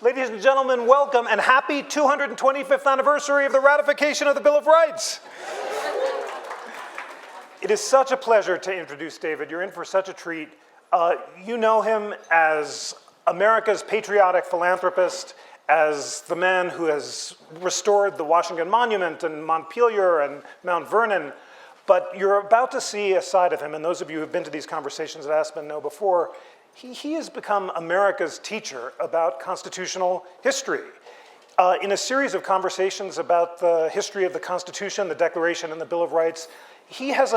Ladies and gentlemen, welcome and happy 225th anniversary of the ratification of the Bill of Rights. It is such a pleasure to introduce David. You're in for such a treat. You know him as America's patriotic philanthropist, as the man who has restored the Washington Monument and Montpelier and Mount Vernon. But you're about to see a side of him, and those of you who've been to these conversations at Aspen know before, he has become America's teacher about constitutional history. In a series of conversations about the history of the Constitution, the Declaration, and the Bill of Rights, he has,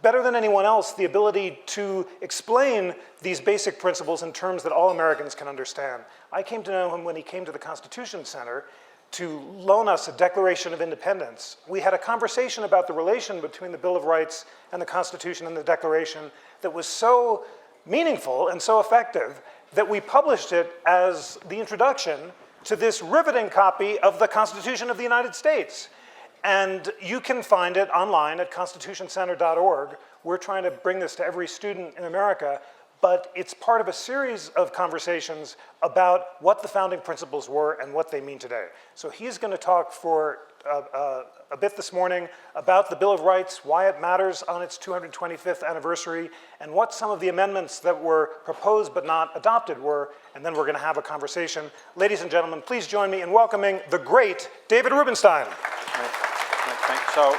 better than anyone else, the ability to explain these basic principles in terms that all Americans can understand. I came to know him when he came to the Constitution Center to loan us a Declaration of Independence. We had a conversation about the relation between the Bill of Rights and the Constitution and the Declaration that was so meaningful and so effective that we published it as the introduction to this riveting copy of the Constitution of the United States. And you can find it online at constitutioncenter.org. We're trying to bring this to every student in America, but it's part of a series of conversations about what the founding principles were and what they mean today. So he's going to talk for a bit this morning about the Bill of Rights, why it matters on its 225th anniversary, and what some of the amendments that were proposed but not adopted were, and then we're going to have a conversation. Ladies and gentlemen, please join me in welcoming the great David Rubenstein. So,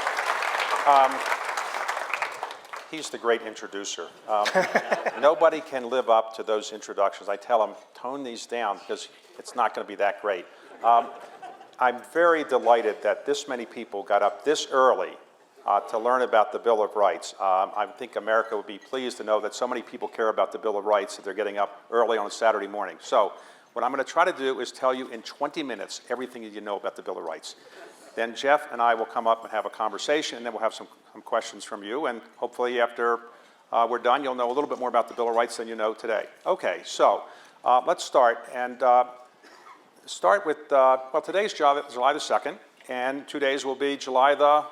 he's the great introducer. Nobody can live up to those introductions. I tell them, tone these down because it's not going to be that great. I'm very delighted that this many people got up this early to learn about the Bill of Rights. I think America would be pleased to know that so many people care about the Bill of Rights that they're getting up early on a Saturday morning. So what I'm going to try to do is tell you in 20 minutes everything you know about the Bill of Rights. Then Jeff and I will come up and have a conversation, and then we'll have some questions from you, and hopefully after we're done, you'll know a little bit more about the Bill of Rights than you know today. Okay, so let's start, and start with, well, today's July the 2nd, and 2 days will be July the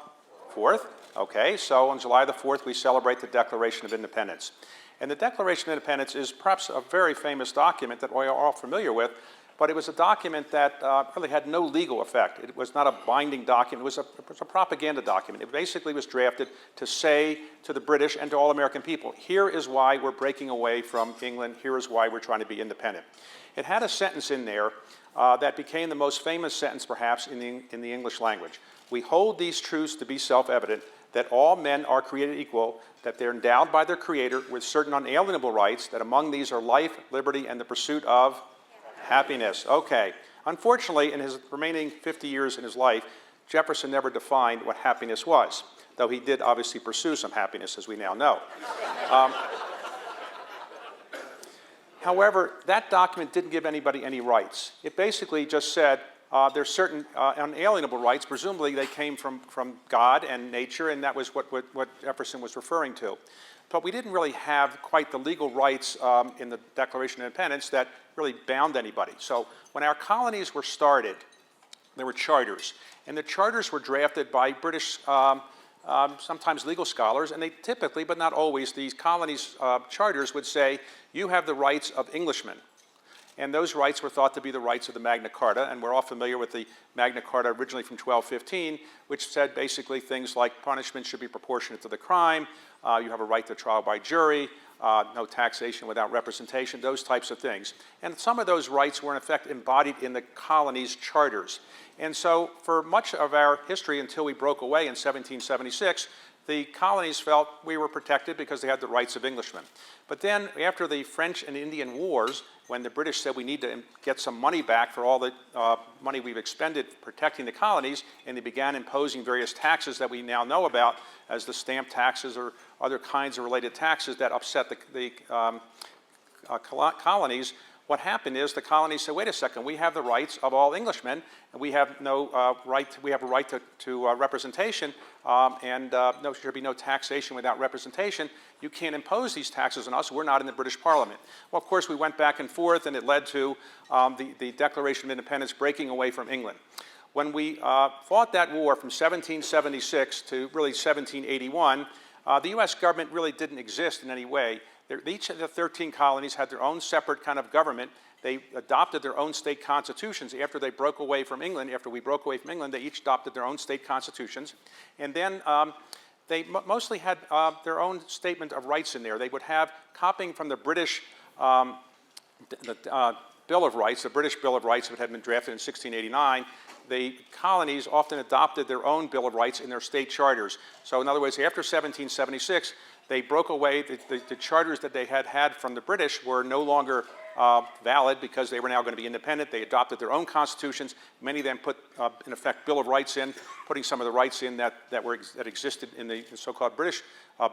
4th. Okay, so on July the 4th, we celebrate the Declaration of Independence. And the Declaration of Independence is perhaps a very famous document that we are all familiar with, but it was a document that really had no legal effect. It was not a binding document. It was a propaganda document. It basically was drafted to say to the British and to all American people, here is why we're breaking away from England. Here is why we're trying to be independent. It had a sentence in there that became the most famous sentence, perhaps, in the English language. We hold these truths to be self-evident, that all men are created equal, that they're endowed by their Creator with certain unalienable rights, that among these are life, liberty, and the pursuit of happiness. Okay. Unfortunately, in his remaining 50 years in his life, Jefferson never defined what happiness was, though he did obviously pursue some happiness, as we now know. However, that document didn't give anybody any rights. It basically just said there's certain unalienable rights. Presumably, they came from God and nature, and that was what Jefferson was referring to. But we didn't really have quite the legal rights in the Declaration of Independence that really bound anybody. So when our colonies were started, there were charters. And the charters were drafted by British, sometimes legal scholars, and they typically, but not always, these colonies' charters would say, you have the rights of Englishmen. And those rights were thought to be the rights of the Magna Carta, and we're all familiar with the Magna Carta originally from 1215, which said basically things like punishment should be proportionate to the crime, you have a right to trial by jury, no taxation without representation, those types of things. And some of those rights were in effect embodied in the colonies' charters. And so for much of our history until we broke away in 1776, the colonies felt we were protected because they had the rights of Englishmen. But then after the French and Indian Wars, when the British said we need to get some money back for all the money we've expended protecting the colonies, and they began imposing various taxes that we now know about as the stamp taxes or other kinds of related taxes that upset the colonies, what happened is the colonies said, wait a second, we have the rights of all Englishmen, and we have no we have a right to representation, and there should be no taxation without representation. You can't impose these taxes on us. We're not in the British Parliament. Well, of course, we went back and forth, and it led to the Declaration of Independence breaking away from England. When we fought that war from 1776 to really 1781, the U.S. government really didn't exist in any way. Each of the 13 colonies had their own separate kind of government they adopted their own state constitutions after they broke away from England. After we broke away from England, they each adopted their own state constitutions. And then they mostly had their own statement of rights in there. They would have, copying from the British Bill of Rights, the British Bill of Rights that had been drafted in 1689, the colonies often adopted their own Bill of Rights in their state charters. So in other words, after 1776, they broke away, the charters that they had from the British were no longer valid because they were now going to be independent. They adopted their own constitutions. Many of them put, in effect, Bill of Rights in, putting some of the rights in that existed in the so-called British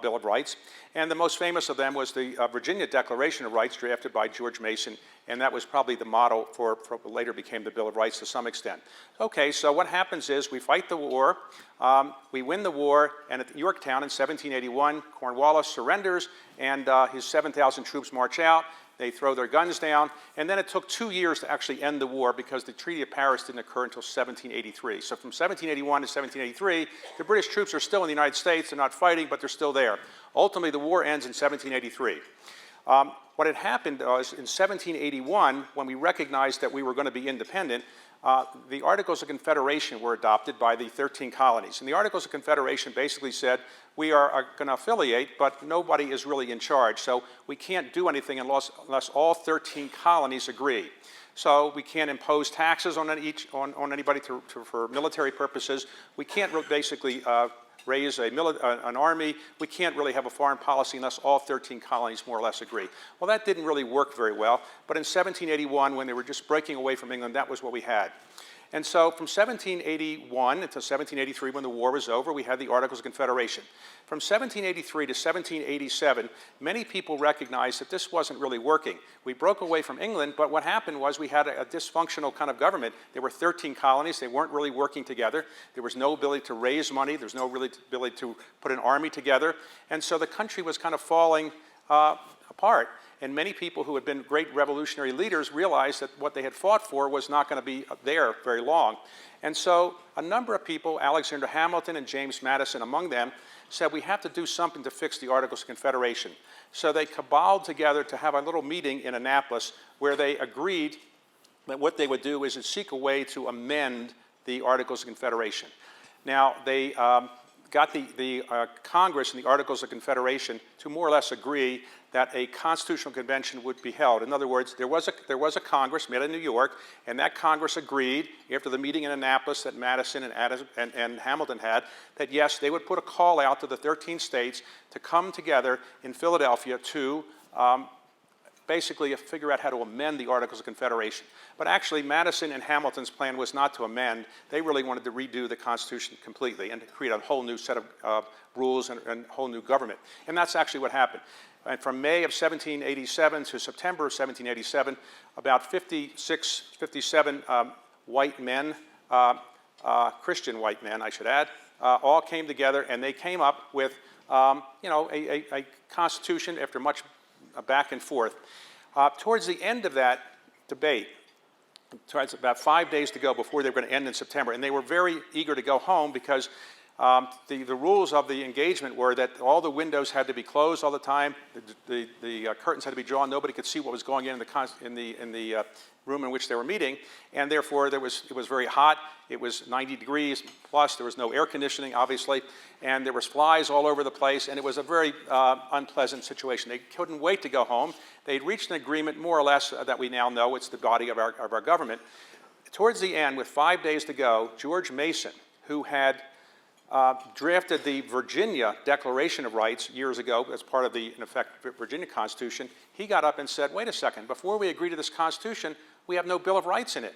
Bill of Rights. And the most famous of them was the Virginia Declaration of Rights drafted by George Mason, and that was probably the model for what later became the Bill of Rights to some extent. Okay, so what happens is we fight the war, we win the war, and at Yorktown in 1781, Cornwallis surrenders, and his 7,000 troops march out. They throw their guns down, and then it took 2 years to actually end the war because the Treaty of Paris didn't occur until 1783. So from 1781 to 1783, the British troops are still in the United States. They're not fighting, but they're still there. Ultimately, the war ends in 1783. What had happened was in 1781, when we recognized that we were going to be independent, the Articles of Confederation were adopted by the 13 colonies. And the Articles of Confederation basically said, we are going to affiliate, but nobody is really in charge. So we can't do anything unless all 13 colonies agree. So we can't impose taxes on anybody for military purposes. We can't basically raise an army. We can't really have a foreign policy unless all 13 colonies more or less agree. Well, that didn't really work very well. But in 1781, when they were just breaking away from England, that was what we had. And so from 1781 until 1783, when the war was over, we had the Articles of Confederation. From 1783 to 1787, many people recognized that this wasn't really working. We broke away from England, but what happened was we had a dysfunctional kind of government. There were 13 colonies. They weren't really working together. There was no ability to raise money. There was no really ability to put an army together. And so the country was kind of falling apart. And many people who had been great revolutionary leaders realized that what they had fought for was not going to be there very long. And so a number of people, Alexander Hamilton and James Madison among them, said we have to do something to fix the Articles of Confederation. So they caballed together to have a little meeting in Annapolis where they agreed that what they would do is seek a way to amend the Articles of Confederation. Now, they got the Congress and the Articles of Confederation to more or less agree that a constitutional convention would be held. In other words, there was a Congress made in New York, and that Congress agreed, after the meeting in Annapolis that Madison and Hamilton had, that yes, they would put a call out to the 13 states to come together in Philadelphia to basically figure out how to amend the Articles of Confederation. But actually, Madison and Hamilton's plan was not to amend. They really wanted to redo the Constitution completely and to create a whole new set of rules and a whole new government. And that's actually what happened. And from May of 1787 to September of 1787, about 57 white men, Christian white men, I should add, all came together, and they came up with a constitution after much back and forth. Towards the end of that debate, about 5 days to go before they were going to end in September, and they were very eager to go home because the rules of the engagement were that all the windows had to be closed all the time, the curtains had to be drawn, nobody could see what was going in the room in which they were meeting, and therefore it was very hot. It was 90 degrees plus. There was no air conditioning, obviously, and there was flies all over the place, and it was a very unpleasant situation. They couldn't wait to go home. They'd reached an agreement, more or less, that we now know it's the body of our government. Towards the end, with 5 days to go, George Mason, who had drafted the Virginia Declaration of Rights years ago as part of the, in effect, Virginia Constitution, he got up and said, wait a second, before we agree to this Constitution, we have no Bill of Rights in it.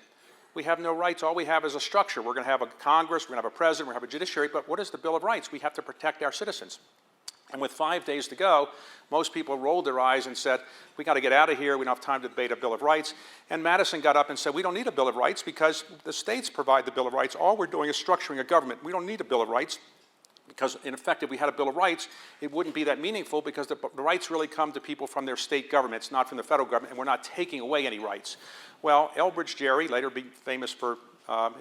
We have no rights. All we have is a structure. We're going to have a Congress, we're going to have a president, we're going to have a judiciary, but what is the Bill of Rights? We have to protect our citizens. And with 5 days to go, most people rolled their eyes and said, we got to get out of here. We don't have time to debate a Bill of Rights. And Madison got up and said, we don't need a Bill of Rights because the states provide the Bill of Rights. All we're doing is structuring a government. We don't need a Bill of Rights because, in effect, if we had a Bill of Rights, it wouldn't be that meaningful because the rights really come to people from their state governments, not from the federal government, and we're not taking away any rights. Well, Elbridge Gerry, later be famous for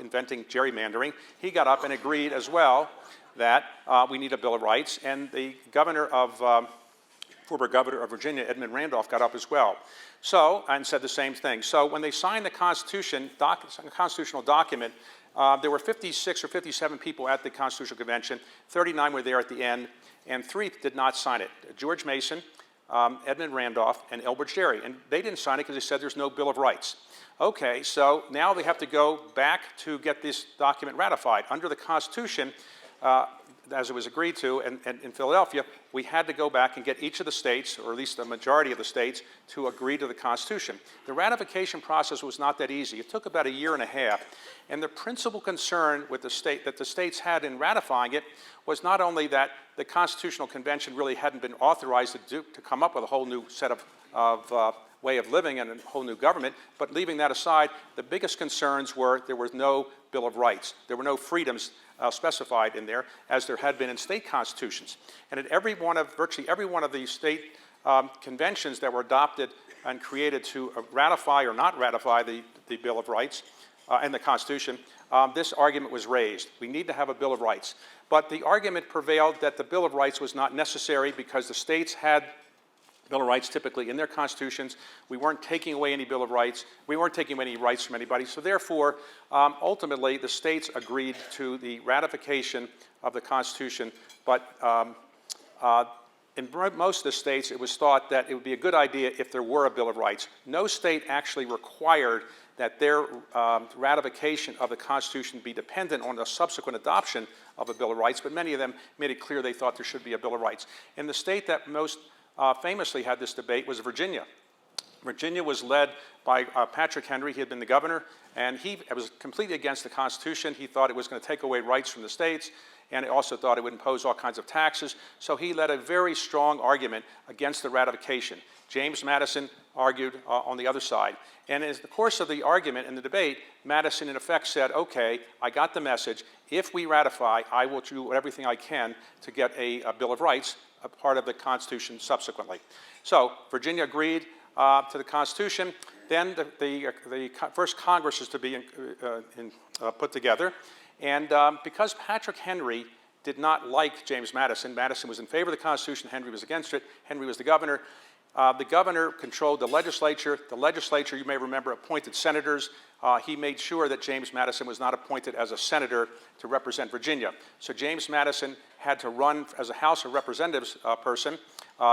inventing gerrymandering, he got up and agreed as well that we need a Bill of Rights, and the governor of former governor of Virginia, Edmund Randolph, got up as well. So, and said the same thing. So when they signed the constitutional document, there were 56 or 57 people at the Constitutional Convention, 39 were there at the end, and 3 did not sign it. George Mason, Edmund Randolph, and Elbert Gerry. And they didn't sign it because they said there's no Bill of Rights. Okay, so now they have to go back to get this document ratified. Under the Constitution, as it was agreed to in Philadelphia, we had to go back and get each of the states, or at least the majority of the states, to agree to the Constitution. The ratification process was not that easy. It took about a year and a half. And the principal concern with the state that the states had in ratifying it was not only that the Constitutional Convention really hadn't been authorized to come up with a whole new set of way of living and a whole new government, but leaving that aside, the biggest concerns were there was no Bill of Rights. There were no freedoms specified in there, as there had been in state constitutions. And at virtually every one of the state conventions that were adopted and created to ratify or not ratify the Bill of Rights and the Constitution, this argument was raised. We need to have a Bill of Rights. But the argument prevailed that the Bill of Rights was not necessary because the states had Bill of Rights typically in their constitutions. We weren't taking away any Bill of Rights. We weren't taking away any rights from anybody. So therefore, ultimately, the states agreed to the ratification of the Constitution. But in most of the states, it was thought that it would be a good idea if there were a Bill of Rights. No state actually required that their ratification of the Constitution be dependent on the subsequent adoption of a Bill of Rights, but many of them made it clear they thought there should be a Bill of Rights. And the state that most famously had this debate was Virginia. Virginia was led by Patrick Henry. He had been the governor, and he was completely against the Constitution. He thought it was going to take away rights from the states, and he also thought it would impose all kinds of taxes. So he led a very strong argument against the ratification. James Madison argued on the other side. And in the course of the argument and the debate, Madison in effect said, okay, I got the message. If we ratify, I will do everything I can to get a Bill of Rights, a part of the Constitution subsequently. So Virginia agreed to the Constitution. Then the first Congress is to be put together. And because Patrick Henry did not like James Madison, Madison was in favor of the Constitution, Henry was against it, Henry was the governor. The governor controlled the legislature. The legislature, you may remember, appointed senators. He made sure that James Madison was not appointed as a senator to represent Virginia. So James Madison had to run as a House of Representatives person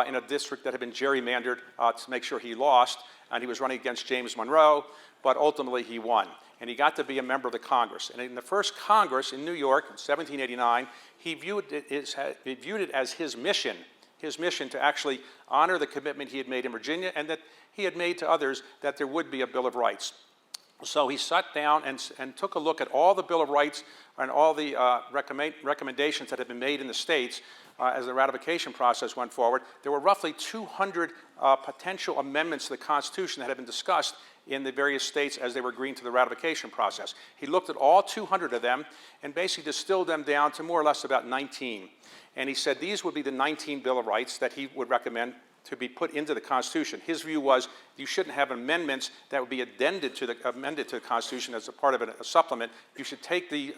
in a district that had been gerrymandered to make sure he lost. And he was running against James Monroe, but ultimately he won. And he got to be a member of the Congress. And in the first Congress in New York in 1789, he viewed it as his mission to actually honor the commitment he had made in Virginia and that he had made to others that there would be a Bill of Rights. So he sat down and took a look at all the Bill of Rights and all the recommendations that had been made in the states as the ratification process went forward. There were roughly 200 potential amendments to the Constitution that had been discussed in the various states as they were agreeing to the ratification process. He looked at all 200 of them and basically distilled them down to more or less about 19. And he said these would be the 19 Bill of Rights that he would recommend to be put into the Constitution. His view was you shouldn't have amendments that would be amended to the Constitution as a part of a supplement. You should take the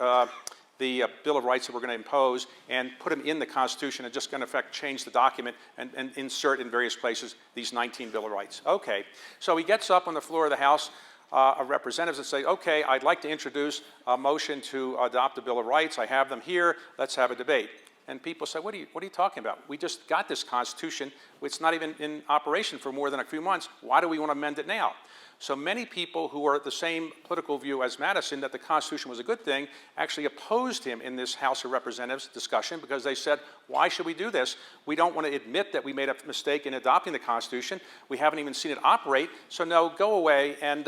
Bill of Rights that we're going to impose and put them in the Constitution and just, in effect, change the document and insert in various places these 19 Bill of Rights. Okay, so he gets up on the floor of the House of Representatives and say, okay, I'd like to introduce a motion to adopt the Bill of Rights. I have them here. Let's have a debate. And people say, what are you talking about? We just got this Constitution. It's not even in operation for more than a few months. Why do we want to amend it now? So many people who are the same political view as Madison, that the Constitution was a good thing, actually opposed him in this House of Representatives discussion because they said, why should we do this? We don't want to admit that we made a mistake in adopting the Constitution. We haven't even seen it operate. So no, go away. And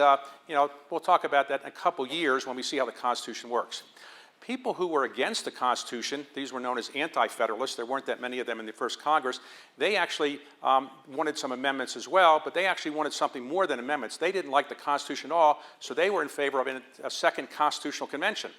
we'll talk about that in a couple years when we see how the Constitution works. People who were against the Constitution, these were known as anti-federalists, there weren't that many of them in the first Congress, they actually wanted some amendments as well, but they actually wanted something more than amendments. They didn't like the Constitution at all, so they were in favor of a second constitutional convention.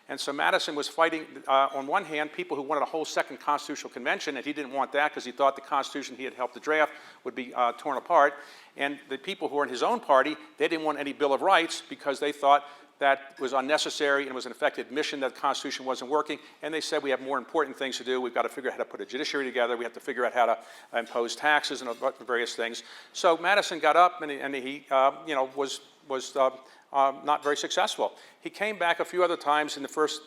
And so Madison was fighting, on one hand, people who wanted a whole second constitutional convention, and he didn't want that because he thought the Constitution he had helped to draft would be torn apart. And the people who were in his own party, they didn't want any Bill of Rights because they thought that was unnecessary and was in effect admission that the Constitution wasn't working, and they said we have more important things to do. We've got to figure out how to put a judiciary together. We have to figure out how to impose taxes and various things. So Madison got up and he was not very successful. He came back a few other times in the first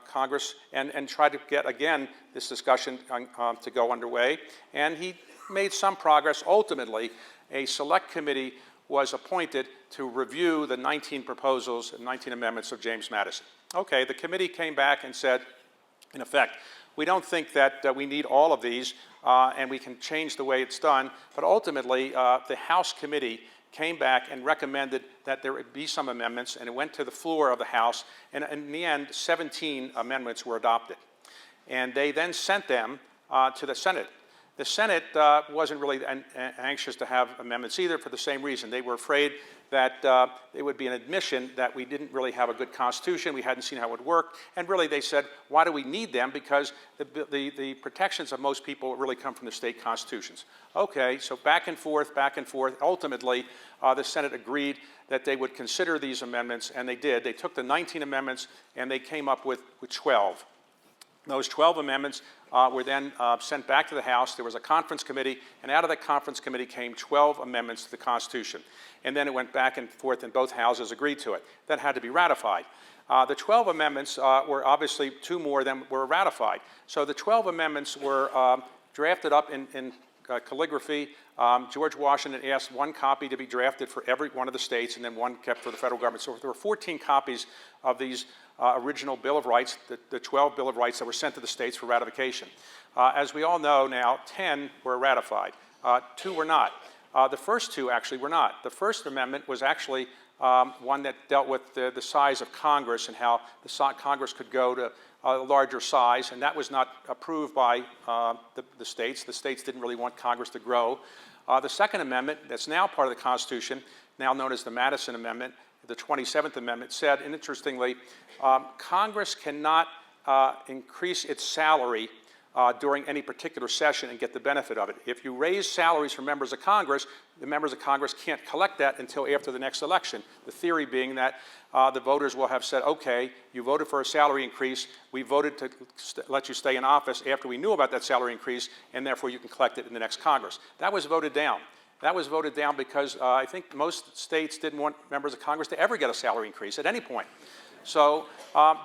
Congress and tried to get, again, this discussion to go underway, and he made some progress. Ultimately, a select committee was appointed to review the 19 proposals and 19 amendments of James Madison. Okay, the committee came back and said, in effect, we don't think that we need all of these and we can change the way it's done, but ultimately the House committee came back and recommended that there would be some amendments, and it went to the floor of the House, and in the end, 17 amendments were adopted. And they then sent them to the Senate. The Senate wasn't really anxious to have amendments either for the same reason. They were afraid that it would be an admission that we didn't really have a good Constitution, we hadn't seen how it would work, and really they said, why do we need them? Because the protections of most people really come from the state constitutions. Okay, so back and forth. Ultimately, the Senate agreed that they would consider these amendments, and they did. They took the 19 amendments and they came up with 12. Those 12 amendments were then sent back to the House. There was a conference committee, and out of that conference committee came 12 amendments to the Constitution. And then it went back and forth, and both houses agreed to it. That had to be ratified. The 12 amendments were obviously 2 more than were ratified. So the 12 amendments were drafted up in calligraphy. George Washington asked 1 copy to be drafted for every one of the states, and then 1 kept for the federal government. So there were 14 copies of these original Bill of Rights, the 12 Bill of Rights that were sent to the states for ratification. As we all know now, 10 were ratified. 2 were not. The first 2 actually were not. The First Amendment was actually one that dealt with the size of Congress and how Congress could go to a larger size, and that was not approved by the states. The states didn't really want Congress to grow. The Second Amendment, that's now part of the Constitution, now known as the Madison Amendment, the 27th Amendment, said, and interestingly, Congress cannot increase its salary during any particular session and get the benefit of it. If you raise salaries for members of Congress, the members of Congress can't collect that until after the next election. The theory being that the voters will have said, okay, you voted for a salary increase, we voted to let you stay in office after we knew about that salary increase, and therefore you can collect it in the next Congress. That was voted down. That was voted down because I think most states didn't want members of Congress to ever get a salary increase at any point. So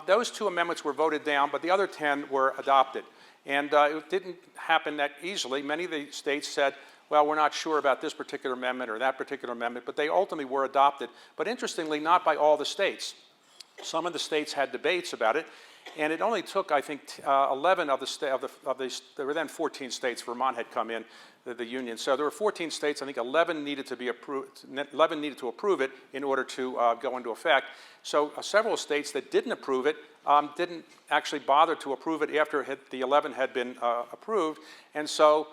those 2 amendments were voted down, but the other 10 were adopted. And it didn't happen that easily. Many of the states said, well, we're not sure about this particular amendment or that particular amendment, but they ultimately were adopted. But interestingly, not by all the states. Some of the states had debates about it, and it only took, I think, 11 of the there were then 14 states. Vermont had come in, the union. So there were 14 states. I think 11 needed to be approved. 11 needed to approve it in order to go into effect. So several states that didn't approve it didn't actually bother to approve it after the 11 had been approved. And so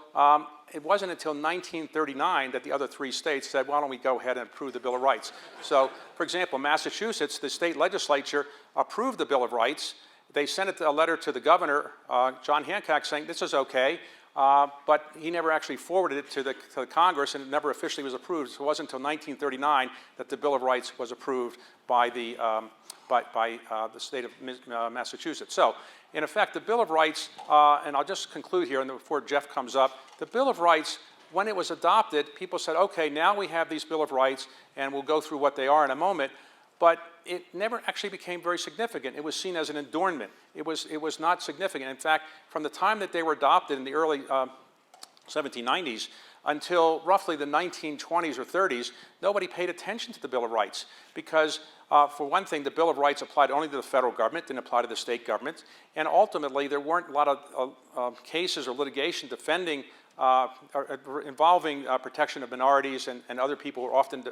it wasn't until 1939 that the other 3 states said, why don't we go ahead and approve the Bill of Rights? So, for example, Massachusetts, the state legislature approved the Bill of Rights. They sent a letter to the governor, John Hancock, saying this is okay, but he never actually forwarded it to the Congress, and it never officially was approved. So it wasn't until 1939 that the Bill of Rights was approved by the state of Massachusetts. So, in effect, the Bill of Rights, and I'll just conclude here and before Jeff comes up, the Bill of Rights, when it was adopted, people said, okay, now we have these Bill of Rights, and we'll go through what they are in a moment. But it never actually became very significant. It was seen as an adornment. It was not significant. In fact, from the time that they were adopted in the early 1790s until roughly the 1920s or 30s, nobody paid attention to the Bill of Rights because, for one thing, the Bill of Rights applied only to the federal government, didn't apply to the state governments, and ultimately there weren't a lot of cases or litigation defending involving protection of minorities and other people who are often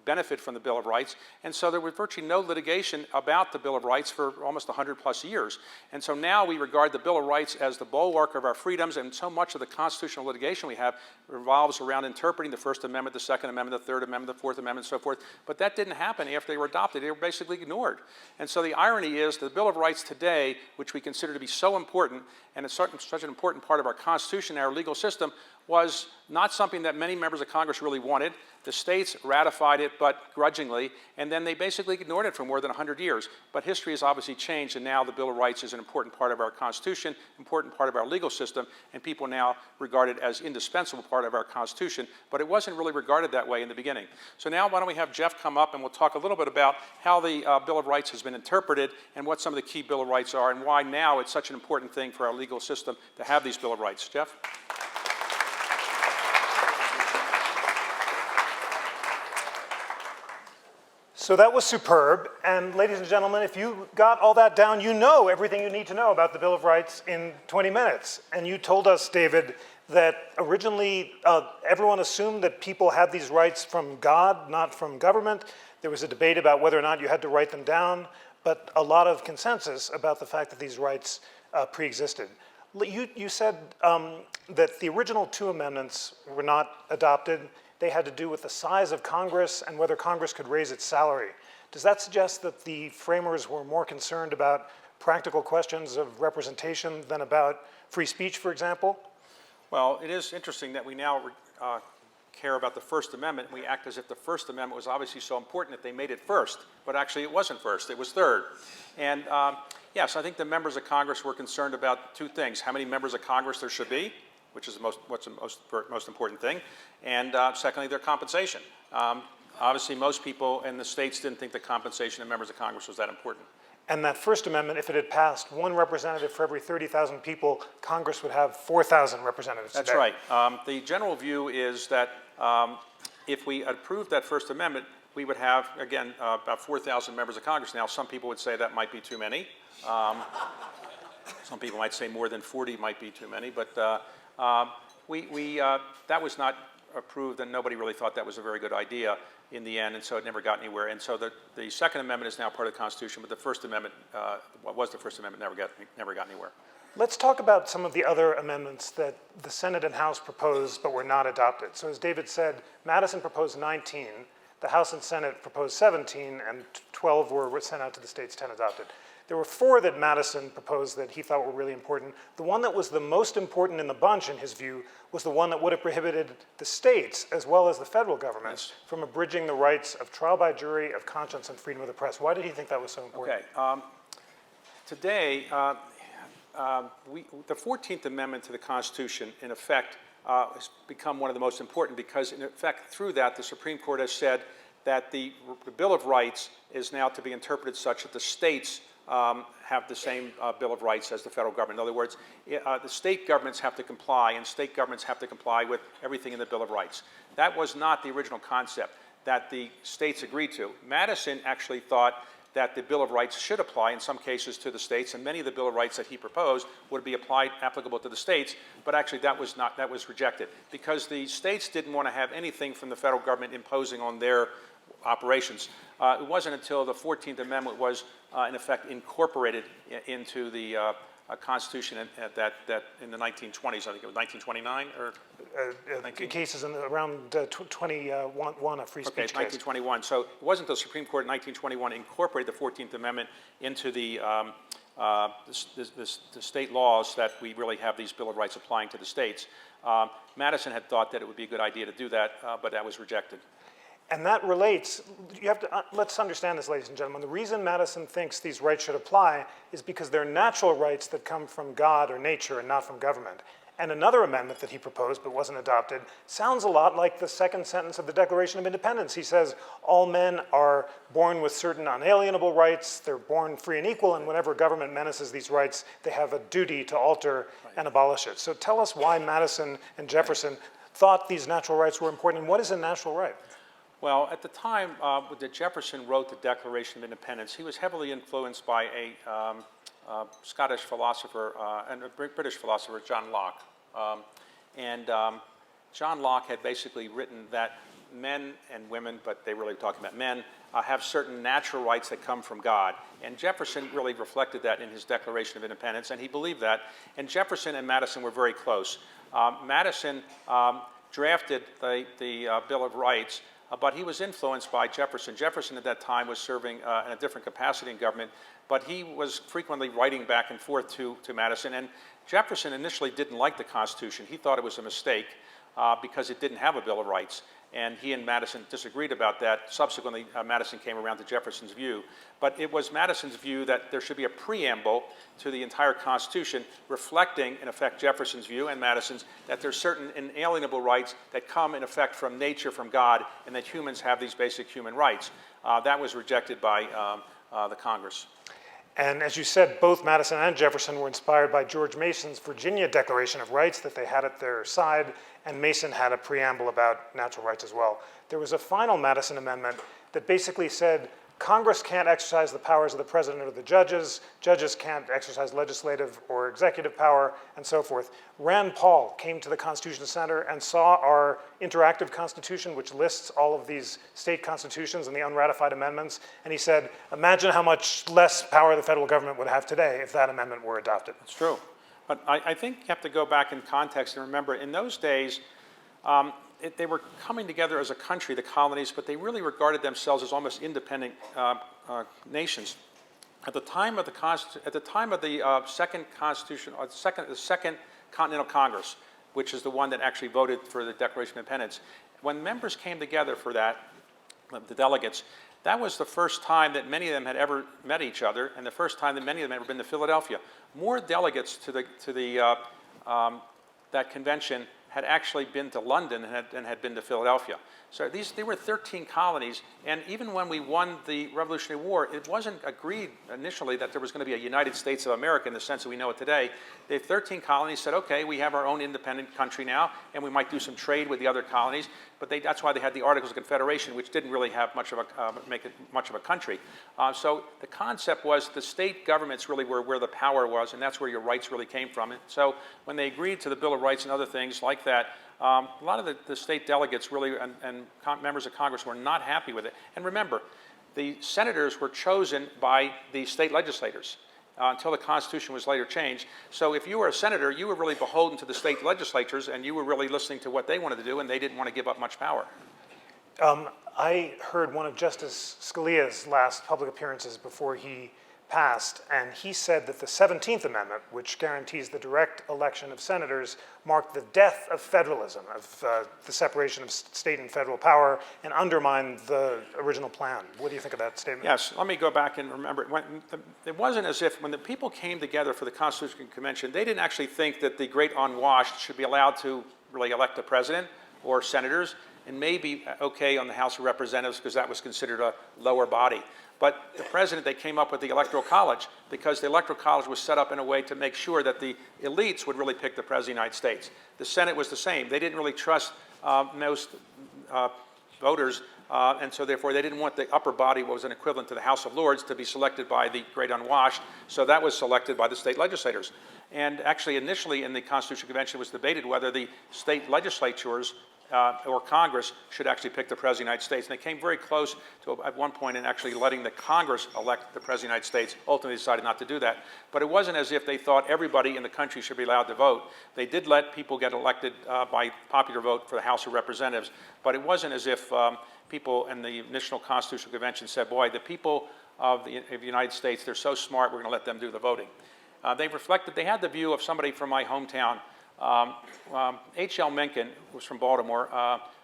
benefit from the Bill of Rights, and so there was virtually no litigation about the Bill of Rights for almost 100 plus years. And so now we regard the Bill of Rights as the bulwark of our freedoms, and so much of the constitutional litigation we have revolves around interpreting the First Amendment, the Second Amendment, the Third Amendment, the Fourth Amendment, and so forth. But that didn't happen after they were adopted. They were basically ignored. And so the irony is the Bill of Rights today, which we consider to be so important, and it's such an important part of our Constitution and our legal system, was not something that many members of Congress really wanted. The states ratified it, but grudgingly, and then they basically ignored it for more than 100 years. But history has obviously changed, and now the Bill of Rights is an important part of our Constitution, important part of our legal system, and people now regard it as indispensable part of our Constitution, but it wasn't really regarded that way in the beginning. So now why don't we have Jeff come up, and we'll talk a little bit about how the Bill of Rights has been interpreted, and what some of the key Bill of Rights are, and why now it's such an important thing for our legal system to have these Bill of Rights. Jeff? So that was superb. And ladies and gentlemen, if you got all that down, you know everything you need to know about the Bill of Rights in 20 minutes. And you told us, David, that originally everyone assumed that people had these rights from God, not from government. There was a debate about whether or not you had to write them down, but a lot of consensus about the fact that these rights pre-existed. You said that the original 2 amendments were not adopted. They had to do with the size of Congress and whether Congress could raise its salary. Does that suggest that the framers were more concerned about practical questions of representation than about free speech, for example? Well, it is interesting that we now care about the First Amendment. We act as if the First Amendment was obviously so important that they made it first, but actually it wasn't first, it was third. And yes, I think the members of Congress were concerned about 2 things: how many members of Congress there should be, which is what's the most important thing, and secondly, their compensation. Obviously, most people in the states didn't think the compensation of members of Congress was that important. And that First Amendment, if it had passed 1 representative for every 30,000 people, Congress would have 4,000 representatives That's today. right. The general view is that if we approved that First Amendment, we would have, again, about 4,000 members of Congress. Now, some people would say that might be too many. Some people might say more than 40 might be too many, but that was not approved, and nobody really thought that was a very good idea in the end, and so it never got anywhere. And so the Second Amendment is now part of the Constitution, but the First Amendment, what was the First Amendment, never got anywhere. Let's talk about some of the other amendments that the Senate and House proposed but were not adopted. So as David said, Madison proposed 19, the House and Senate proposed 17, and 12 were sent out to the states, 10 adopted. There were 4 that Madison proposed that he thought were really important. The one that was the most important in the bunch, in his view, was the one that would have prohibited the states, as well as the federal governments, from abridging the rights of trial by jury, of conscience, and freedom of the press. Why did he think that was so important? Okay. Today, the 14th Amendment to the Constitution, in effect, has become one of the most important because, in effect, through that, the Supreme Court has said that the Bill of Rights is now to be interpreted such that the states have the same Bill of Rights as the federal government. In other words, the state governments have to comply, and state governments have to comply with everything in the Bill of Rights. That was not the original concept that the states agreed to. Madison actually thought that the Bill of Rights should apply in some cases to the states, and many of the Bill of Rights that he proposed would be applicable to the states, but actually that was rejected because the states didn't want to have anything from the federal government imposing on their operations. It wasn't until the 14th Amendment was, in effect, incorporated into the Constitution that in the 1920s, I think it was 1929 or cases in around 21, a free speech case. 1921. So it wasn't until the Supreme Court in 1921 incorporated the 14th Amendment into the state laws that we really have these Bill of Rights applying to the states. Madison had thought that it would be a good idea to do that, but that was rejected. And that relates, let's understand this, ladies and gentlemen. The reason Madison thinks these rights should apply is because they're natural rights that come from God or nature and not from government. And another amendment that he proposed but wasn't adopted sounds a lot like the second sentence of the Declaration of Independence. He says, all men are born with certain unalienable rights, they're born free and equal, and whenever government menaces these rights, they have a duty to alter and abolish it. So tell us why Madison and Jefferson thought these natural rights were important, and what is a natural right? Well, at the time that Jefferson wrote the Declaration of Independence, he was heavily influenced by a Scottish philosopher and a British philosopher, John Locke. John Locke had basically written that men and women, but they really talking about men, have certain natural rights that come from God. And Jefferson really reflected that in his Declaration of Independence, and he believed that. And Jefferson and Madison were very close. Madison drafted the Bill of Rights but he was influenced by Jefferson. Jefferson at that time was serving in a different capacity in government, but he was frequently writing back and forth to Madison. And Jefferson initially didn't like the Constitution. He thought it was a mistake because it didn't have a Bill of Rights. And he and Madison disagreed about that. Subsequently, Madison came around to Jefferson's view. But it was Madison's view that there should be a preamble to the entire Constitution reflecting, in effect, Jefferson's view and Madison's, that there's certain inalienable rights that come, in effect, from nature, from God, and that humans have these basic human rights. That was rejected by the Congress. And as you said, both Madison and Jefferson were inspired by George Mason's Virginia Declaration of Rights that they had at their side, and Mason had a preamble about natural rights as well. There was a final Madison amendment that basically said Congress can't exercise the powers of the president or the judges can't exercise legislative or executive power, and so forth. Rand Paul came to the Constitution Center and saw our interactive Constitution, which lists all of these state constitutions and the unratified amendments, and he said, imagine how much less power the federal government would have today if that amendment were adopted. That's true. But I think you have to go back in context and remember, in those days, they were coming together as a country, the colonies, but they really regarded themselves as almost independent nations. At the time of the Second Constitution, or the Second Continental Congress, which is the one that actually voted for the Declaration of Independence, when members came together for that, the delegates, that was the first time that many of them had ever met each other, and the first time that many of them had ever been to Philadelphia. More delegates to that convention had actually been to London and had been to Philadelphia. So there were 13 colonies, and even when we won the Revolutionary War, it wasn't agreed initially that there was going to be a United States of America in the sense that we know it today. The 13 colonies said, okay, we have our own independent country now, and we might do some trade with the other colonies, but that's why they had the Articles of Confederation, which didn't really have much of make it much of a country. So the concept was the state governments really were where the power was, and that's where your rights really came from. And so when they agreed to the Bill of Rights and other things like that, a lot of the state delegates really and members of Congress were not happy with it. And remember, the senators were chosen by the state legislators until the Constitution was later changed. So if you were a senator, you were really beholden to the state legislatures, and you were really listening to what they wanted to do, and they didn't want to give up much power. I heard one of Justice Scalia's last public appearances before he passed, and he said that the 17th Amendment, which guarantees the direct election of senators, marked the death of federalism, of the separation of state and federal power, and undermined the original plan. What do you think of that statement? Yes, let me go back and remember. It wasn't as if when the people came together for the Constitutional Convention, they didn't actually think that the great unwashed should be allowed to really elect a president or senators, and maybe okay on the House of Representatives because that was considered a lower body. But the president, they came up with the Electoral College because the Electoral College was set up in a way to make sure that the elites would really pick the President of the United States. The Senate was the same. They didn't really trust most voters, and so therefore they didn't want the upper body, what was an equivalent to the House of Lords, to be selected by the great unwashed. So that was selected by the state legislators. And actually, initially in the Constitutional Convention, it was debated whether the state legislatures or Congress should actually pick the President of the United States. And they came very close to, at one point, in actually letting the Congress elect the President of the United States. Ultimately decided not to do that. But it wasn't as if they thought everybody in the country should be allowed to vote. They did let people get elected by popular vote for the House of Representatives. But it wasn't as if people in the initial Constitutional Convention said, boy, the people of the United States, they're so smart, we're going to let them do the voting. They had the view of somebody from my hometown. H.L. Mencken was from Baltimore,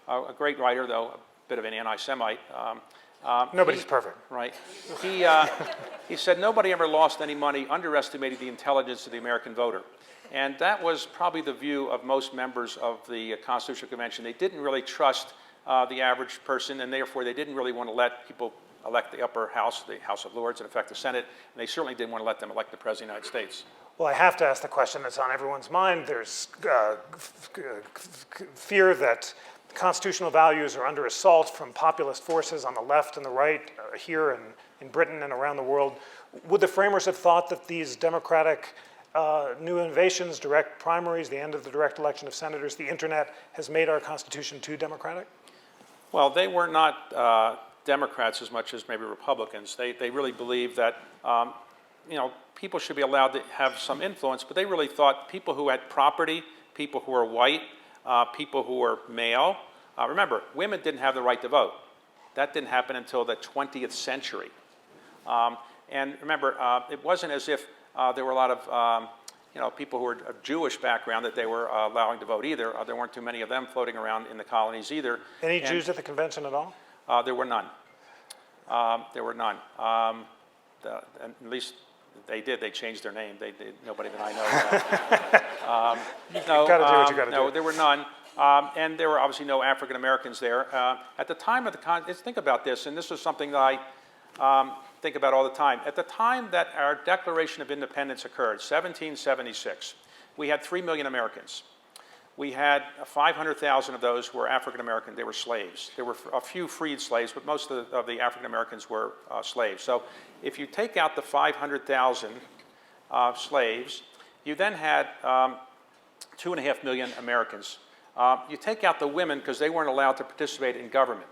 a great writer, though a bit of an anti-Semite. Nobody's perfect. Right. He said nobody ever lost any money underestimating the intelligence of the American voter. And that was probably the view of most members of the Constitutional Convention. They didn't really trust the average person, and therefore they didn't really want to let people elect the upper house, the House of Lords, and in fact the Senate, and they certainly didn't want to let them elect the President of the United States. Well, I have to ask the question that's on everyone's mind. There's fear that constitutional values are under assault from populist forces on the left and the right, here in Britain and around the world. Would the framers have thought that these democratic new innovations, direct primaries, the end of the direct election of senators, the internet, has made our Constitution too democratic? Well, they were not Democrats as much as maybe Republicans. They really believed that people should be allowed to have some influence, but they really thought people who had property, people who were white, people who were male, Remember, women didn't have the right to vote. That didn't happen until the 20th century. And remember, it wasn't as if there were a lot of people who were of Jewish background that they were allowing to vote either. There weren't too many of them floating around in the colonies either. Any Jews at the convention at all? There were none. There were none. At least they did. They changed their name. Nobody that I know. You got to do what you got to do. No, there were none. And there were obviously no African Americans there. At the time of the think about this, and this is something that I think about all the time. At the time that our Declaration of Independence occurred, 1776, we had 3 million Americans. We had 500,000 of those were African American. They were slaves. There were a few freed slaves, but most of the African Americans were slaves. So if you take out the 500,000 slaves, you then had 2.5 million Americans. You take out the women because they weren't allowed to participate in government.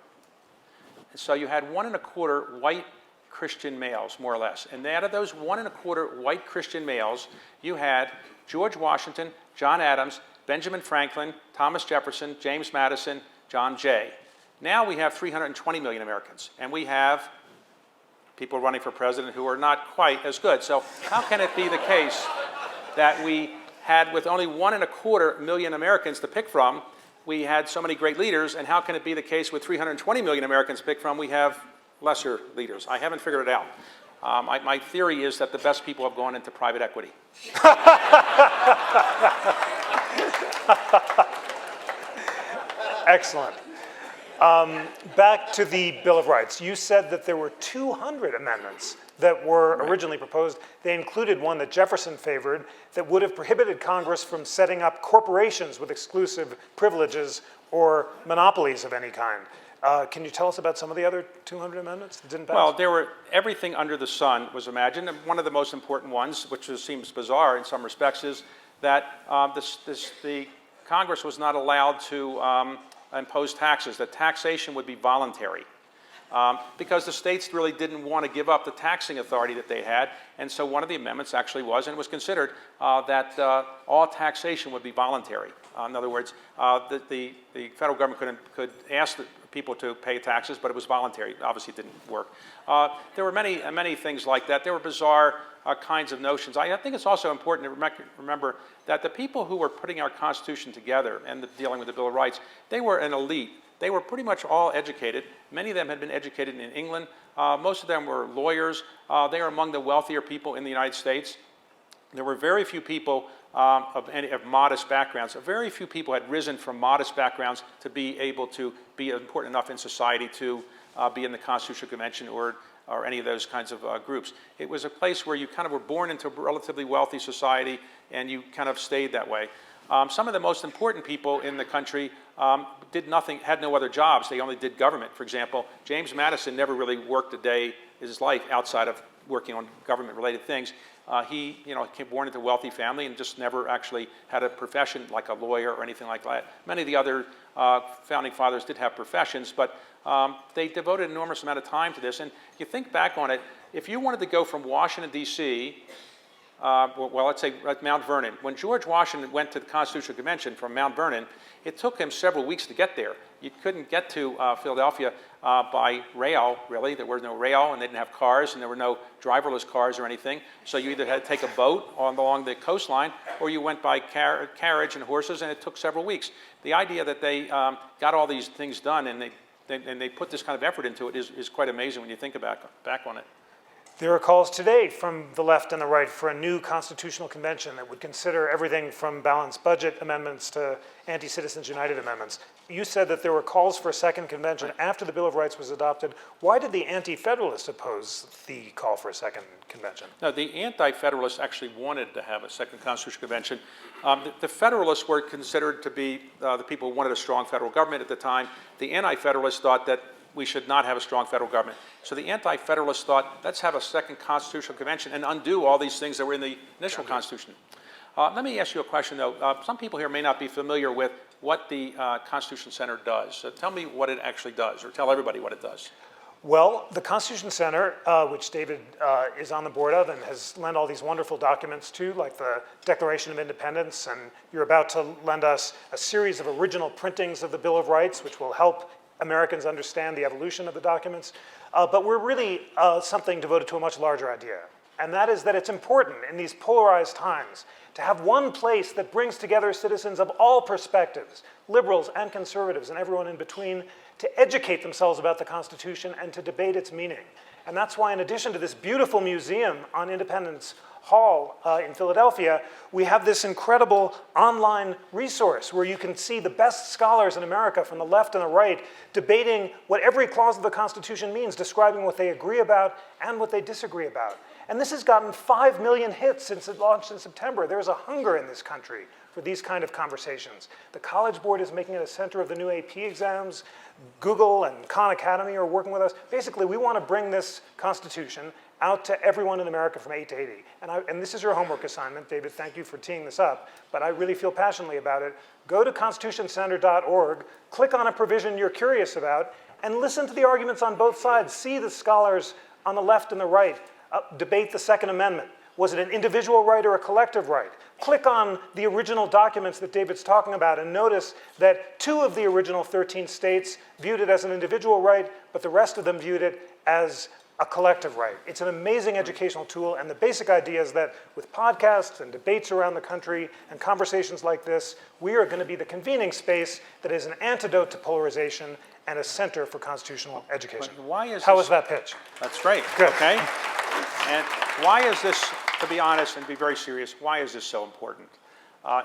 And so you had 1.25 white Christian males, more or less. And out of those 1.25 white Christian males, you had George Washington, John Adams, Benjamin Franklin, Thomas Jefferson, James Madison, John Jay. Now we have 320 million Americans, and we have people running for president who are not quite as good. So how can it be the case that we had, with only 1.25 million Americans to pick from, we had so many great leaders, and how can it be the case with 320 million Americans to pick from, we have lesser leaders? I haven't figured it out. My theory is that the best people have gone into private equity. Excellent. Back to the Bill of Rights. You said that there were 200 amendments that were originally proposed. They included one that Jefferson favored that would have prohibited Congress from setting up corporations with exclusive privileges or monopolies of any kind. Can you tell us about some of the other 200 amendments that didn't pass? Well, there were everything under the sun was imagined. And one of the most important ones, which seems bizarre in some respects, is that the Congress was not allowed to impose taxes, that taxation would be voluntary. Because the states really didn't want to give up the taxing authority that they had. And so one of the amendments actually was, and it was considered, that all taxation would be voluntary. In other words, the federal government could ask the people to pay taxes, but it was voluntary. Obviously, it didn't work. There were many things like that. There were bizarre kinds of notions. I think it's also important to remember that the people who were putting our Constitution together and dealing with the Bill of Rights, they were an elite. They were pretty much all educated. Many of them had been educated in England. Most of them were lawyers. They are among the wealthier people in the United States. There were very few people of modest backgrounds. Very few people had risen from modest backgrounds to be able to be important enough in society to be in the Constitutional Convention or any of those kinds of groups. It was a place where you kind of were born into a relatively wealthy society, and you kind of stayed that way. Some of the most important people in the country did nothing, had no other jobs. They only did government. For example, James Madison never really worked a day in his life outside of working on government-related things. He came born into a wealthy family and just never actually had a profession like a lawyer or anything like that. Many of the other founding fathers did have professions, but they devoted an enormous amount of time to this. And you think back on it, if you wanted to go from Washington, D.C., well, let's say at Mount Vernon. When George Washington went to the Constitutional Convention from Mount Vernon, it took him several weeks to get there. You couldn't get to Philadelphia by rail, really. There was no rail, and they didn't have cars, and there were no driverless cars or anything. So you either had to take a boat along the coastline, or you went by carriage and horses, and it took several weeks. The idea that they got all these things done and they put this kind of effort into it is quite amazing when you think back on it. There are calls today from the left and the right for a new constitutional convention that would consider everything from balanced budget amendments to anti-Citizens United amendments. You said that there were calls for a second convention after the Bill of Rights was adopted. Why did the anti-federalists oppose the call for a second convention? No, the anti-federalists actually wanted to have a second constitutional convention. The federalists were considered to be the people who wanted a strong federal government at the time. The anti-federalists thought that we should not have a strong federal government. So the anti-federalists thought, let's have a second constitutional convention and undo all these things that were in the initial Constitution. Let me ask you a question, though. Some people here may not be familiar with what the Constitution Center does. So tell me what it actually does, or tell everybody what it does. Well, the Constitution Center, which David is on the board of and has lent all these wonderful documents to, like the Declaration of Independence, and you're about to lend us a series of original printings of the Bill of Rights, which will help Americans understand the evolution of the documents. But we're really something devoted to a much larger idea, and that is that it's important in these polarized times to have one place that brings together citizens of all perspectives, liberals and conservatives and everyone in between, to educate themselves about the Constitution and to debate its meaning. And that's why, in addition to this beautiful museum on Independence Hall in Philadelphia, we have this incredible online resource where you can see the best scholars in America from the left and the right debating what every clause of the Constitution means, describing what they agree about and what they disagree about. And this has gotten 5 million hits since it launched in September. There's a hunger in this country for these kind of conversations. The College Board is making it a center of the new AP exams. Google and Khan Academy are working with us. Basically, we want to bring this Constitution out to everyone in America from 8 to 80. And this is your homework assignment. David, thank you for teeing this up, but I really feel passionately about it. Go to constitutioncenter.org, click on a provision you're curious about, and listen to the arguments on both sides. See the scholars on the left and the right debate the Second Amendment. Was it an individual right or a collective right? Click on the original documents that David's talking about and notice that 2 of the original 13 states viewed it as an individual right, but the rest of them viewed it as a collective right. It's an amazing educational tool, and the basic idea is that with podcasts and debates around the country and conversations like this, we are going to be the convening space that is an antidote to polarization and a center for constitutional education. How was that pitch? That's great. Good. Okay. And why is this, to be honest and be very serious, why is this so important?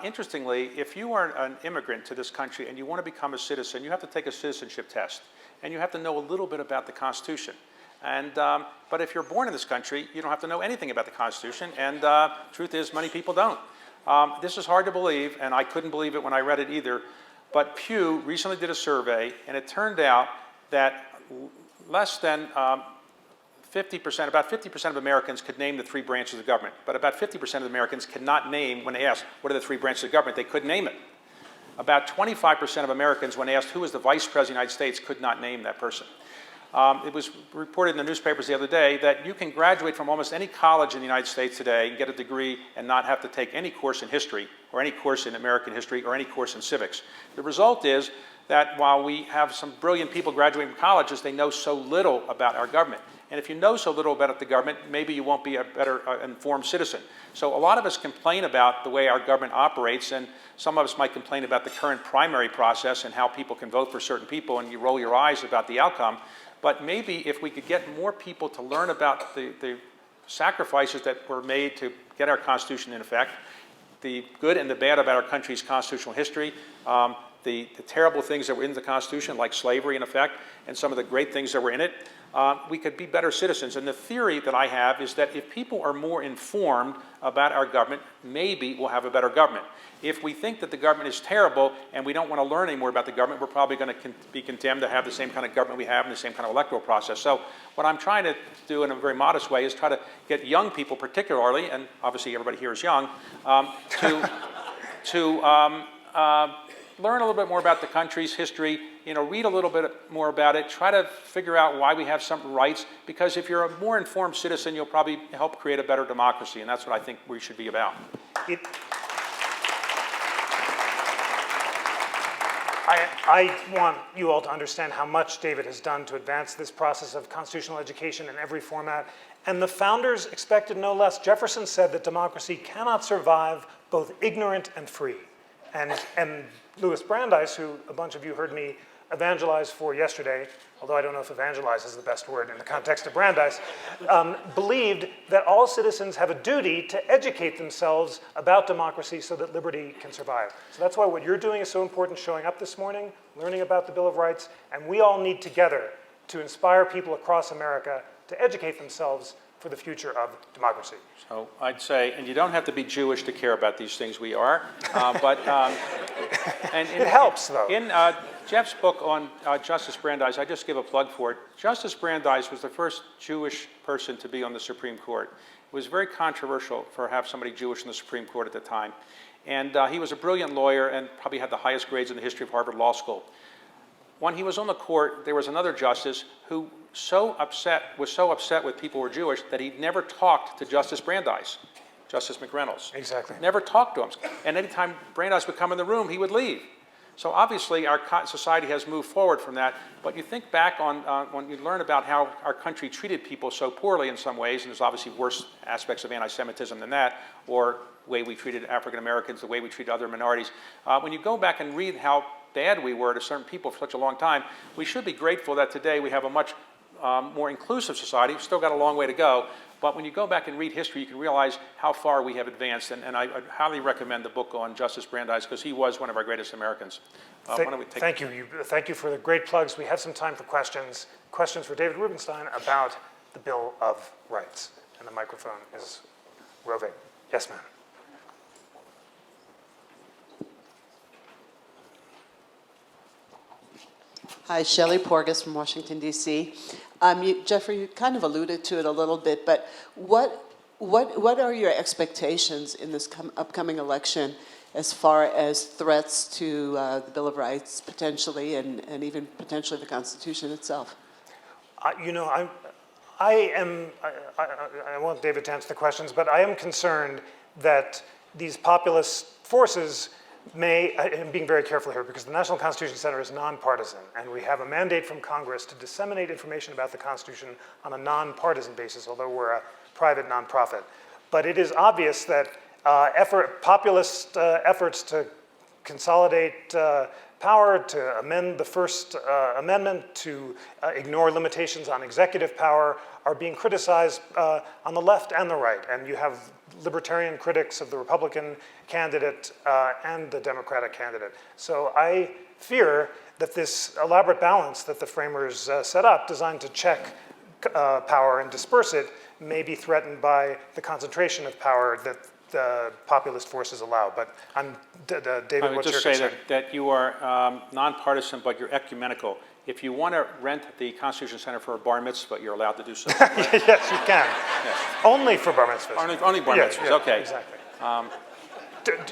Interestingly, if you are an immigrant to this country and you want to become a citizen, you have to take a citizenship test. And you have to know a little bit about the Constitution. And, but if you're born in this country, you don't have to know anything about the Constitution. And truth is, many people don't. This is hard to believe, and I couldn't believe it when I read it either. But Pew recently did a survey, and it turned out that less than 50%, about 50% of Americans could name the 3 branches of government, but about 50% of Americans cannot name, when they asked, what are the 3 branches of government, they couldn't name it. About 25% of Americans, when asked who is the Vice President of the United States, could not name that person. It was reported in the newspapers the other day that you can graduate from almost any college in the United States today and get a degree and not have to take any course in history or any course in American history or any course in civics. The result is that while we have some brilliant people graduating from colleges, they know so little about our government. And if you know so little about the government, maybe you won't be a better informed citizen. So a lot of us complain about the way our government operates, and some of us might complain about the current primary process and how people can vote for certain people, and you roll your eyes about the outcome. But maybe if we could get more people to learn about the sacrifices that were made to get our Constitution in effect, the good and the bad about our country's constitutional history, the terrible things that were in the Constitution, like slavery in effect, and some of the great things that were in it, we could be better citizens. And the theory that I have is that if people are more informed about our government, maybe we'll have a better government. If we think that the government is terrible and we don't want to learn any more about the government, we're probably going to be condemned to have the same kind of government we have and the same kind of electoral process. So what I'm trying to do in a very modest way is try to get young people particularly, and obviously everybody here is young, to learn a little bit more about the country's history, read a little bit more about it, try to figure out why we have some rights, because if you're a more informed citizen, you'll probably help create a better democracy, and that's what I think we should be about. I want you all to understand how much David has done to advance this process of constitutional education in every format, and the founders expected no less. Jefferson said that democracy cannot survive both ignorant and free. And Louis Brandeis, who a bunch of you heard me evangelize for yesterday, although I don't know if evangelize is the best word in the context of Brandeis, believed that all citizens have a duty to educate themselves about democracy so that liberty can survive. So that's why what you're doing is so important, showing up this morning, learning about the Bill of Rights, and we all need together to inspire people across America to educate themselves for the future of democracy. So I'd say, and you don't have to be Jewish to care about these things, we are, and it helps, though. In Jeff's book on Justice Brandeis, I just give a plug for it. Justice Brandeis was the first Jewish person to be on the Supreme Court. It was very controversial for have somebody Jewish in the Supreme Court at the time. And he was a brilliant lawyer and probably had the highest grades in the history of Harvard Law School. when he was on the court, there was another justice who was so upset with people who were Jewish that he never talked to Justice Brandeis, Justice McReynolds. Exactly. Never talked to him. And anytime Brandeis would come in the room, he would leave. So obviously our society has moved forward from that, but you think back on when you learn about how our country treated people so poorly in some ways, and there's obviously worse aspects of anti-Semitism than that, or the way we treated African Americans, the way we treated other minorities. When you go back and read how bad we were to certain people for such a long time, we should be grateful that today we have a much more inclusive society. We've still got a long way to go, but when you go back and read history, you can realize how far we have advanced, and I highly recommend the book on Justice Brandeis, because he was one of our greatest Americans. Thank you. Thank you for the great plugs. We have some time for questions. Questions for David Rubenstein about the Bill of Rights. And the microphone is roving. Yes, ma'am. Hi, Shelley Porgas from Washington, D.C. Jeffrey, you kind of alluded to it a little bit, but what are your expectations in this upcoming election as far as threats to the Bill of Rights, potentially, and even potentially the Constitution itself? I want David to answer the questions, but I am concerned that these populist forces may, I'm being very careful here because the National Constitution Center is nonpartisan, and we have a mandate from Congress to disseminate information about the Constitution on a nonpartisan basis, although we're a private nonprofit. But it is obvious that populist efforts to consolidate power, to amend the First Amendment, to ignore limitations on executive power are being criticized on the left and the right. And you have libertarian critics of the Republican candidate and the Democratic candidate. So I fear that this elaborate balance that the framers set up, designed to check power and disperse it, may be threatened by the concentration of power that the populist forces allow. But David, what's your concern? I would just say that you are nonpartisan, but you're ecumenical. If you want to rent the Constitution Center for a bar mitzvah, you're allowed to do so. Right? Yes, you can. Yes. Only for bar mitzvahs. Only bar mitzvahs, yeah, okay. Exactly.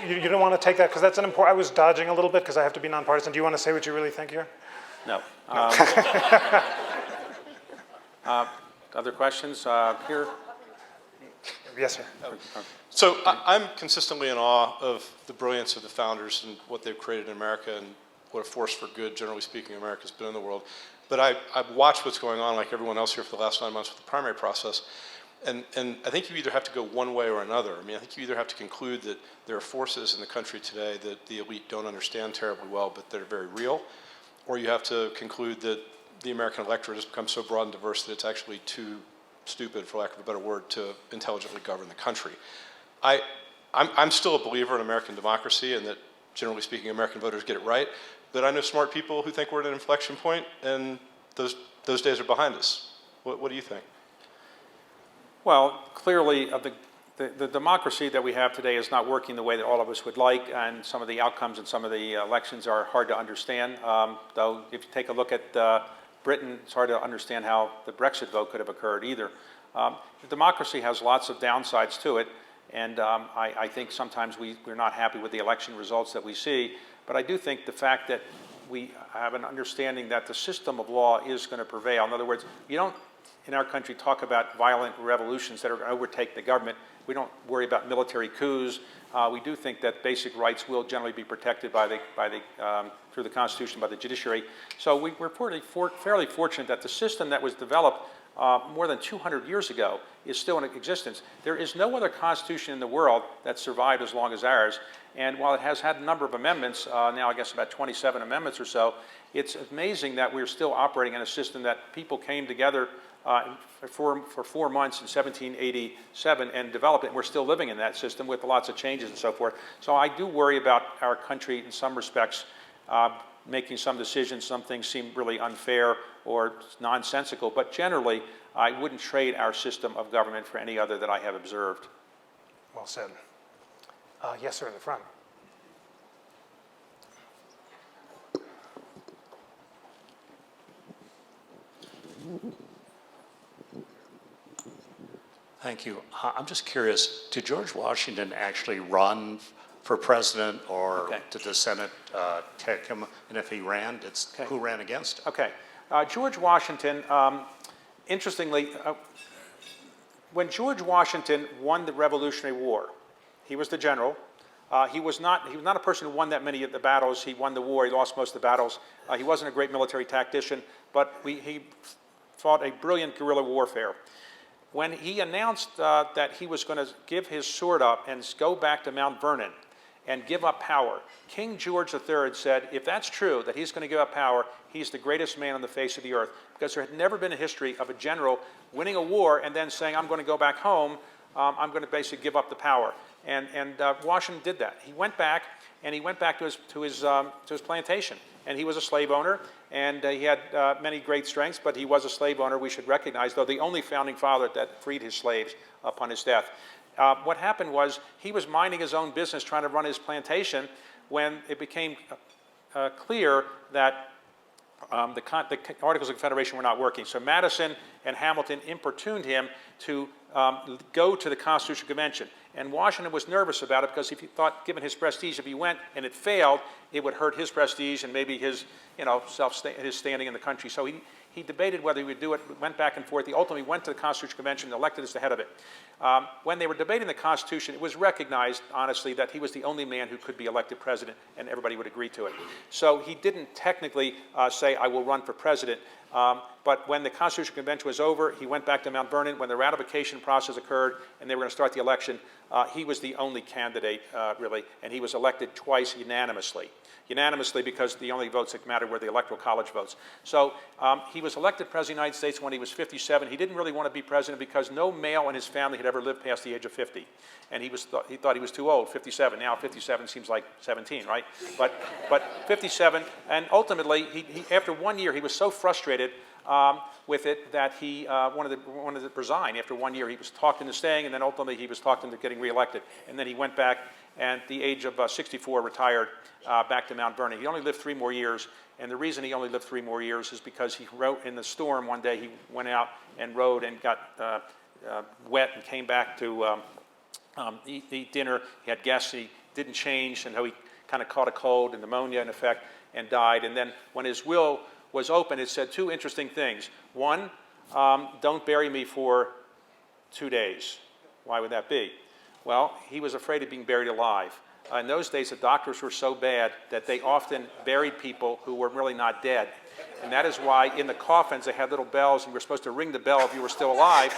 You don't want to take that, because that's an important, I was dodging a little bit because I have to be nonpartisan. Do you want to say what you really think here? No. Other questions here? Yes, sir. So I'm consistently in awe of the brilliance of the founders and what they've created in America and what a force for good, generally speaking, America's been in the world. But I've watched what's going on, like everyone else here, for the last 9 months with the primary process. And I think you either have to go one way or another. I mean, I think you either have to conclude that there are forces in the country today that the elite don't understand terribly well, but that are very real, or you have to conclude that the American electorate has become so broad and diverse that it's actually too stupid, for lack of a better word, to intelligently govern the country. I'm still a believer in American democracy and that, generally speaking, American voters get it right. But I know smart people who think we're at an inflection point, and those days are behind us. What do you think? Well, clearly, the democracy that we have today is not working the way that all of us would like, and some of the outcomes in some of the elections are hard to understand. Though, if you take a look at Britain, it's hard to understand how the Brexit vote could have occurred either. The democracy has lots of downsides to it, and I think sometimes we're not happy with the election results that we see, but I do think the fact that we have an understanding that the system of law is going to prevail. In other words, you don't, in our country, talk about violent revolutions that are going to overtake the government. We don't worry about military coups. We do think that basic rights will generally be protected through the Constitution, by the judiciary. So we're fairly fortunate that the system that was developed more than 200 years ago is still in existence. There is no other constitution in the world that survived as long as ours. And while it has had a number of amendments, now I guess about 27 amendments or so, it's amazing that we're still operating in a system that people came together for 4 months in 1787 and developed it. And we're still living in that system with lots of changes and so forth. So I do worry about our country in some respects making some decisions. Some things seem really unfair or nonsensical, but generally I wouldn't trade our system of government for any other that I have observed. Well said. Yes, sir, in the front. Thank you. I'm just curious, did George Washington actually run for president or Okay. did the Senate kick him? And if he ran, it's Okay. who ran against him? Okay. George Washington, interestingly, when George Washington won the Revolutionary War, he was the general. He was not a person who won that many of the battles. He won the war. He lost most of the battles. He wasn't a great military tactician, but he fought a brilliant guerrilla warfare. When he announced that he was going to give his sword up and go back to Mount Vernon and give up power, King George III said, if that's true, that he's going to give up power, he's the greatest man on the face of the earth. Because there had never been a history of a general winning a war and then saying, I'm going to go back home, I'm going to basically give up the power. And Washington did that. He went back, and he went back to his plantation. And he was a slave owner, and he had many great strengths, but he was a slave owner, we should recognize, though the only founding father that freed his slaves upon his death. What happened was he was minding his own business, trying to run his plantation, when it became clear that the Articles of Confederation were not working. So Madison and Hamilton importuned him to go to the Constitutional Convention. And Washington was nervous about it because if he thought, given his prestige, if he went and it failed, it would hurt his prestige and maybe his, his standing in the country. So he debated whether he would do it, went back and forth. He ultimately went to the Constitutional Convention and elected as the head of it. When they were debating the Constitution, it was recognized, honestly, that he was the only man who could be elected president, and everybody would agree to it. So he didn't technically say, I will run for president. But when the Constitutional Convention was over, he went back to Mount Vernon. When the ratification process occurred and they were going to start the election, he was the only candidate, really, and he was elected twice unanimously. Unanimously because the only votes that mattered were the Electoral College votes. So he was elected President of the United States when he was 57. He didn't really want to be president because no male in his family had ever lived past the age of 50. And he thought he was too old, 57. Now 57 seems like 17, right? But 57, and ultimately, after 1 year, he was so frustrated with it that he wanted to resign. After 1 year, he was talked into staying, and then ultimately he was talked into getting reelected. And then he went back, and at the age of 64, retired back to Mount Vernon. He only lived 3 more years, and the reason he only lived 3 more years is because he wrote in the storm one day. He went out and rode and got wet and came back to eat dinner. He had guests. He didn't change, and he kind of caught a cold and pneumonia, in effect, and died. And then when his will was open, it said 2 interesting things. One, don't bury me for 2 days. Why would that be? Well, he was afraid of being buried alive. In those days, the doctors were so bad that they often buried people who were really not dead. And that is why in the coffins they had little bells, and you were supposed to ring the bell if you were still alive.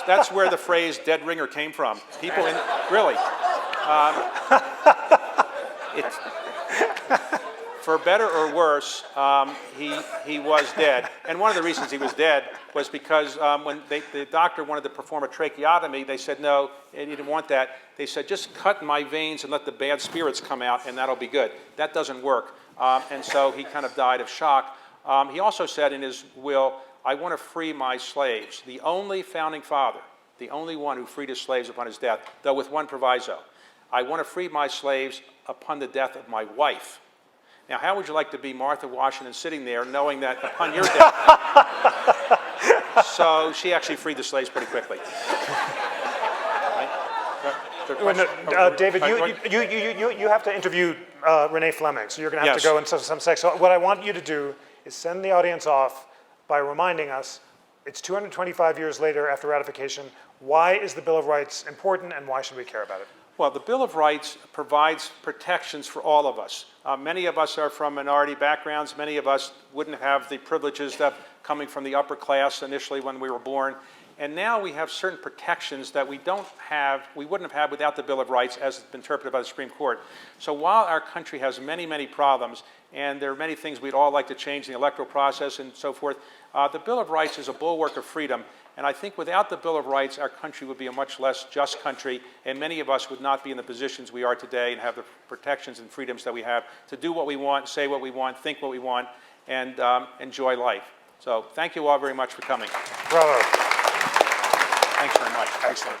That's where the phrase "dead ringer" came from. People really. For better or worse, he was dead. And one of the reasons he was dead was because when the doctor wanted to perform a tracheotomy, they said, no, he didn't want that. They said, just cut my veins and let the bad spirits come out, and that'll be good. That doesn't work. And so he kind of died of shock. He also said in his will, I want to free my slaves. The only founding father, the only one who freed his slaves upon his death, though with one proviso. I want to free my slaves upon the death of my wife. Now, how would you like to be Martha Washington sitting there knowing that upon your death? So she actually freed the slaves pretty quickly. Right? David, you have to interview Renee Fleming, so you're going to have Yes. to go into some section. So what I want you to do is send the audience off by reminding us it's 225 years later after ratification. Why is the Bill of Rights important, and why should we care about it? Well, the Bill of Rights provides protections for all of us. Many of us are from minority backgrounds. Many of us wouldn't have the privileges that coming from the upper class initially when we were born. And now we have certain protections that we wouldn't have had without the Bill of Rights as it's been interpreted by the Supreme Court. So while our country has many, many problems, and there are many things we'd all like to change in the electoral process and so forth, the Bill of Rights is a bulwark of freedom. And I think without the Bill of Rights, our country would be a much less just country, and many of us would not be in the positions we are today and have the protections and freedoms that we have to do what we want, say what we want, think what we want, and enjoy life. So thank you all very much for coming. Bravo. Thanks very much. Excellent.